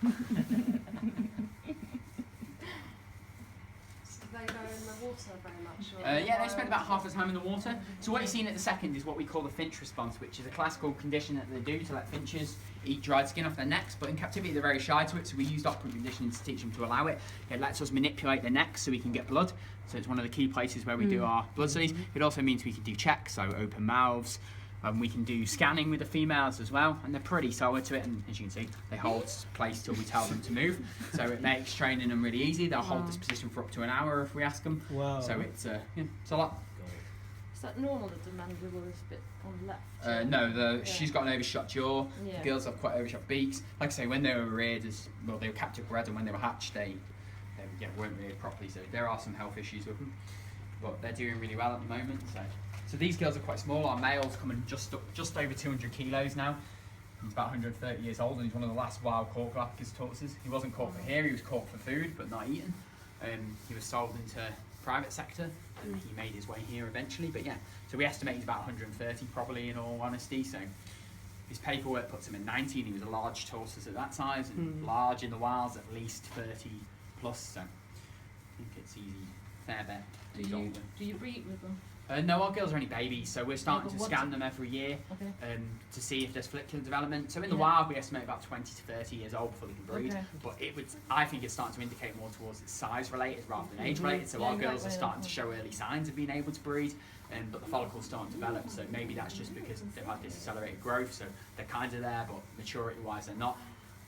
They go in the water very much? Yeah, they spend about half the time in the water. So what you're seeing at the second is what we call the finch response, which is a classical condition that they do to let finches eat dried skin off their necks, but in captivity they're very shy to it, so we used operant conditioning to teach them to allow it. It lets us manipulate their necks so we can get blood, so it's one of the key places where we do our blood studies. It also means we can do checks, so open mouths. We can do scanning with the females as well, and they're pretty solid to it, and as you can see, they hold place till we tell them to move, so it makes training them really easy. They'll hold this position for up to an hour if we ask them. Wow. So it's a lot. Is that normal that the mandrill is a bit on the left? No, she's got an overshot jaw. Yeah. The girls have quite overshot beaks. Like I say, when they were reared, they were captive bred, and when they were hatched, they weren't reared properly, so there are some health issues with them. But they're doing really well at the moment. So these girls are quite small. Our male's coming just over 200 kilos now. He's about 130 years old, and he's one of the last wild caught Galapagos tortoises. He wasn't caught for here, he was caught for food, but not eaten. He was sold into private sector, and he made his way here eventually. But yeah, so we estimate he's about 130 probably, in all honesty. So his paperwork puts him at 90, and he was a large tortoise at that size, and large in the wilds at least 30 plus. So I think it's easy, fair bet. Do you breed with them? No, our girls are only babies, so we're starting to scan them every year Okay. to see if there's follicular development. So in the wild, we estimate about 20 to 30 years old before they can breed. Okay. But I think it's starting to indicate more towards it's size related rather than age related. So Yeah, our girls exactly. are starting to show early signs of being able to breed, but the follicles start to develop. So maybe that's just because they've had this accelerated growth. So they're kind of there, but maturity-wise, they're not.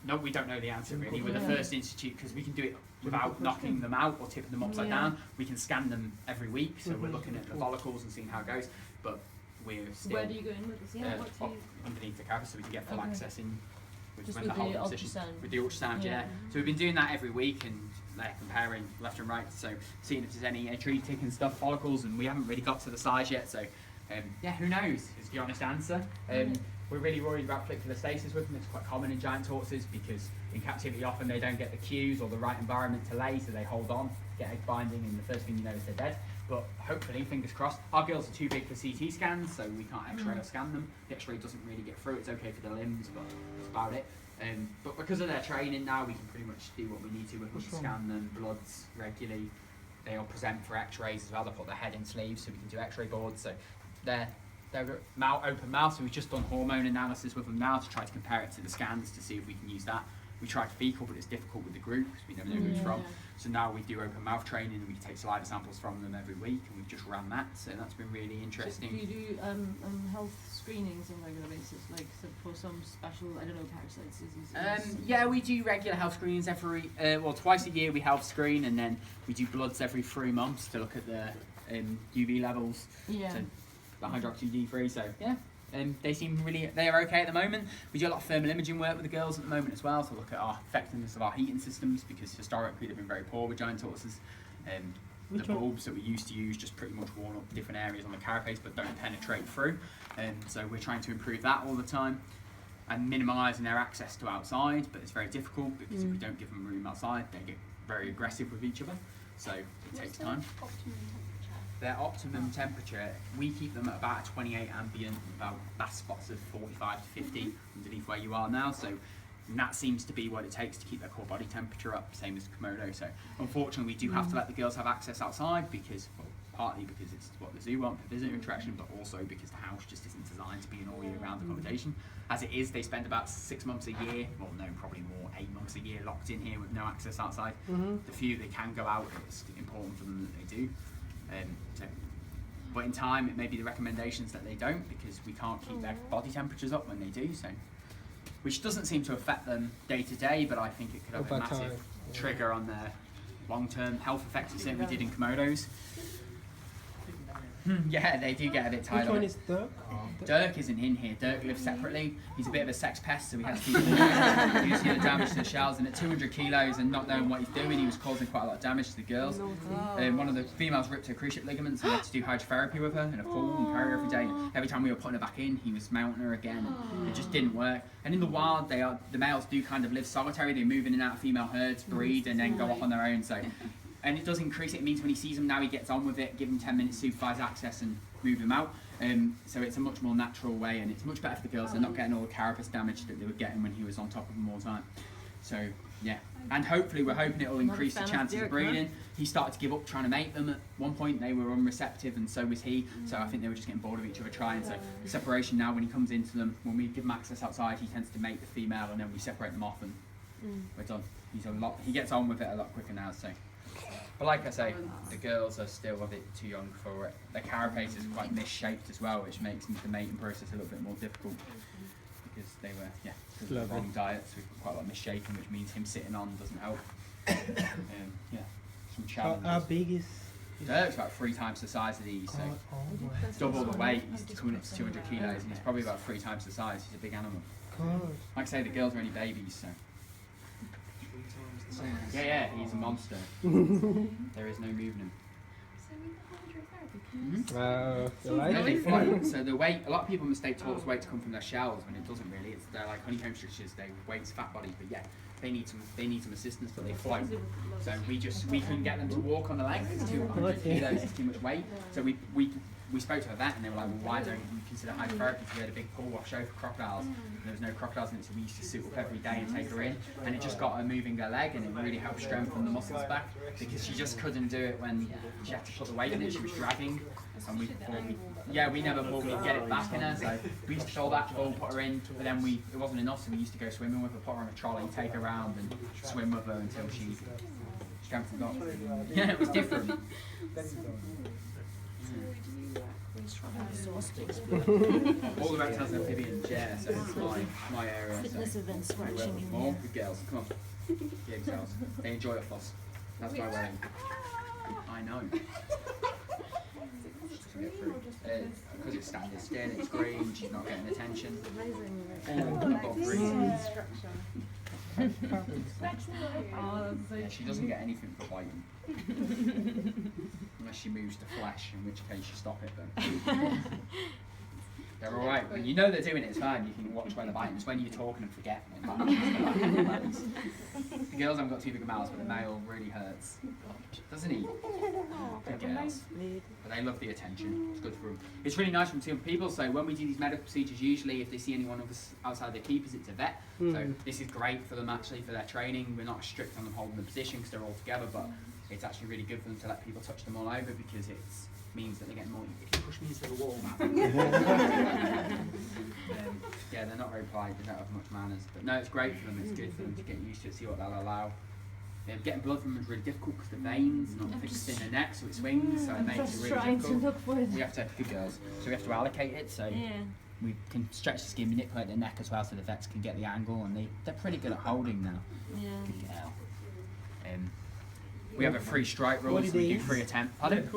No, we don't know the answer really. We're the first institute because we can do it without knocking them out or tipping them upside down. We can scan them every week, so we're looking at the follicles and seeing how it goes. But we're still Where do you go in with this? Yeah, what do you... underneath the carapace, so we can get full access in with Just when with the the whole position ultrasound? with the ultrasound. Yeah. So we've been doing that every week, and they're comparing left and right, so seeing if there's any tree tick and stuff, follicles, and we haven't really got to the size yet. So yeah, who knows? Is the honest answer. We're really worried about follicular stasis with them. It's quite common in giant tortoises because in captivity often they don't get the cues or the right environment to lay, so they hold on, get egg binding, and the first thing you know is they're dead. But hopefully, fingers crossed, our girls are too big for CT scans, so we can't X-ray or scan them. The X-ray doesn't really get through. It's okay for the limbs, but that's about it. But because of their training now, we can pretty much do what we need to with them, scan them, bloods regularly. They'll present for X-rays as well. They put their head in sleeves so we can do X-ray boards. So they're open mouth, so we've just done hormone analysis with them now to try to compare it to the scans to see if we can use that. We tried fecal, but it's difficult with the group because we never know who it's from. So now we do open mouth training, and we take saliva samples from them every week, and we've just ran that. So that's been really interesting. So do you do health screenings on a regular basis, like for some special, I don't know, parasites, diseases? Yeah, we do regular health screenings twice a year. We health screen, and then we do bloods every 3 months to look at the UV levels. Yeah. So the hydroxy D3. So yeah. They are okay at the moment. We do a lot of thermal imaging work with the girls at the moment as well to look at our effectiveness of our heating systems, because historically they've been very poor with giant tortoises. The bulbs that we used to use just pretty much worn up different areas on the carapace but don't penetrate through. So we're trying to improve that all the time and minimising their access to outside, but it's very difficult because if we don't give them room outside, they get very aggressive with each other. So it takes time. Their optimum temperature, we keep them at about 28 ambient, about best spots of 45 to 50 underneath where you are now. So that seems to be what it takes to keep their core body temperature up, same as Komodo. So unfortunately, we do have to let the girls have access outside because, well, partly because it's what the zoo want for visitor interaction, but also because the house just isn't designed to be an all-year-round accommodation. As it is, they spend about 6 months a year, well, no, probably more, 8 months a year locked in here with no access outside. The few they can go out, it's important for them that they do. But in time, it may be the recommendations that they don't, because we can't keep their body temperatures up when they do so, which doesn't seem to affect them day to day, but I think it could have a massive trigger on their long-term health effects. The same we did in Komodos. Yeah, they do get a bit tired. Which one is Dirk? Dirk isn't in here. Dirk lives separately. He's a bit of a sex pest, so we had to keep him. He was doing damage to the shells, and at 200 kilos and not knowing what he's doing, he was causing quite a lot of damage to the girls. One of the females ripped her cruciate ligaments, and we had to do hydrotherapy with her in a pool and carry her every day. Every time we were putting her back in, he was mounting her again, and it just didn't work. And in the wild, the males do kind of live solitary. They move in and out of female herds, breed, and then go off on their own. So. And it does increase it. It means when he sees them now, he gets on with it, give him 10 minutes supervised access and move them out. So it's a much more natural way, and it's much better for the girls. They're not getting all the carapace damage that they were getting when he was on top of them all the time. So yeah, and hopefully we're hoping it will increase the chances of breeding. He started to give up trying to mate them at one point. They were unreceptive, and so was he. So I think they were just getting bored of each other trying. So separation now, when he comes into them, when we give him access outside, he tends to mate the female, and then we separate them off, and we're done. He gets on with it a lot quicker now. So, but like I say, the girls are still a bit too young for it. Their carapace is quite misshaped as well, which makes the mating process a little bit more difficult. Because they were, because of the wrong diet, so we've got quite a lot of misshapen, which means him sitting on doesn't help. Some challenges. How big is? It's about 3 times the size of these, so double the weight. He's coming up to 200 kilos, and he's probably about 3 times the size. He's a big animal. Like I say, the girls are only babies, so. Yeah, he's a monster. There is no moving him. They fight. So the weight, a lot of people mistake tortoise weight to come from their shells when it doesn't really. They're like honeycomb structures. They weight's fat body, but yeah, they need some assistance, but they fight. So we couldn't get them to walk on the legs. It's 200 kilos. It's too much weight. So we spoke to a vet, and they were like, well, why don't you consider hydrotherapy? Because we had a big pool wash over crocodiles, and there was no crocodiles in it, so we used to suit up every day and take her in, and it just got her moving her leg, and it really helped strengthen the muscles back, because she just couldn't do it when she had to put the weight in it. She was dragging, and we never thought we'd get it back in her, so we used to fill that full, put her in, but then it wasn't enough, so we used to go swimming with her, put her on a trolley, take her around, and swim with her until she strengthened up. Yeah, it was different. All the reptiles are amphibians, yeah, so it's my area. Fitness events, So more good girls, come on. Yeah, girls. They enjoy it, Floss. That's why we're in. I know. Because it's standing still, it's green, she's not getting attention. I've got green. Yeah, she doesn't get anything for biting. Unless she moves to flesh, in which case you stop it then. They're alright. When you know they're doing it, it's fine. You can watch when they're biting. It's when you're talking and forget. The girls haven't got too big of mouths, but the male really hurts. Doesn't he? Good girls. But they love the attention. It's good for them. It's really nice from seeing people. So when we do these medical procedures, usually if they see anyone of us outside their keepers, it's a vet. So this is great for them actually for their training. We're not strict on them holding the position because they're all together, but it's actually really good for them to let people touch them all over because it means that they're getting more. If you push me into the wall, man. Yeah, they're not very polite. They don't have much manners. But no, it's great for them. It's good for them to get used to it, see what they'll allow. Getting blood from them is really difficult because the veins not fixed in the neck, so it swings, so it makes it really difficult. We have to, good girls, so we have to allocate it, so we can stretch the skin, manipulate the neck as well, so the vets can get the angle, and they're pretty good at holding now. Yeah. Good girl. We have a free strike rule, so we do 3 attempts. Pardon?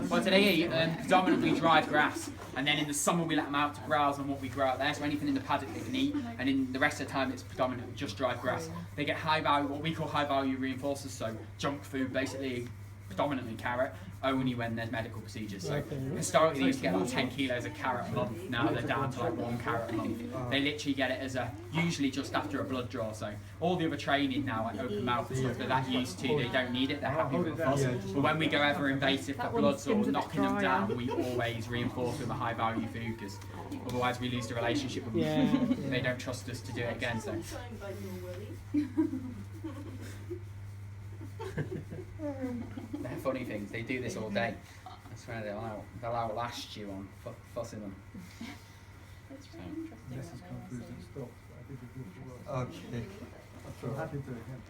Well, today eat predominantly dried grass, and then in the summer we let them out to browse on what we grow out there, so anything in the paddock they can eat, and in the rest of the time it's predominantly just dried grass. They get high value, what we call high value reinforcers, so junk food, basically predominantly carrot, only when there's medical procedures. So historically they used to get like 10 kilos of carrot a month, now they're down to like 1 carrot a month. They literally get it as usually just after a blood draw, so all the other training now, like open mouth and stuff, they're that used to, they don't need it, they're happy with us. But when we go ever invasive for bloods or knocking them down, we always reinforce with a high value food, because otherwise we lose the relationship with them. They don't trust us to do it again, so. They're funny things, they do this all day. I swear they'll outlast you on fussing them. Okay. I'm so happy to hear.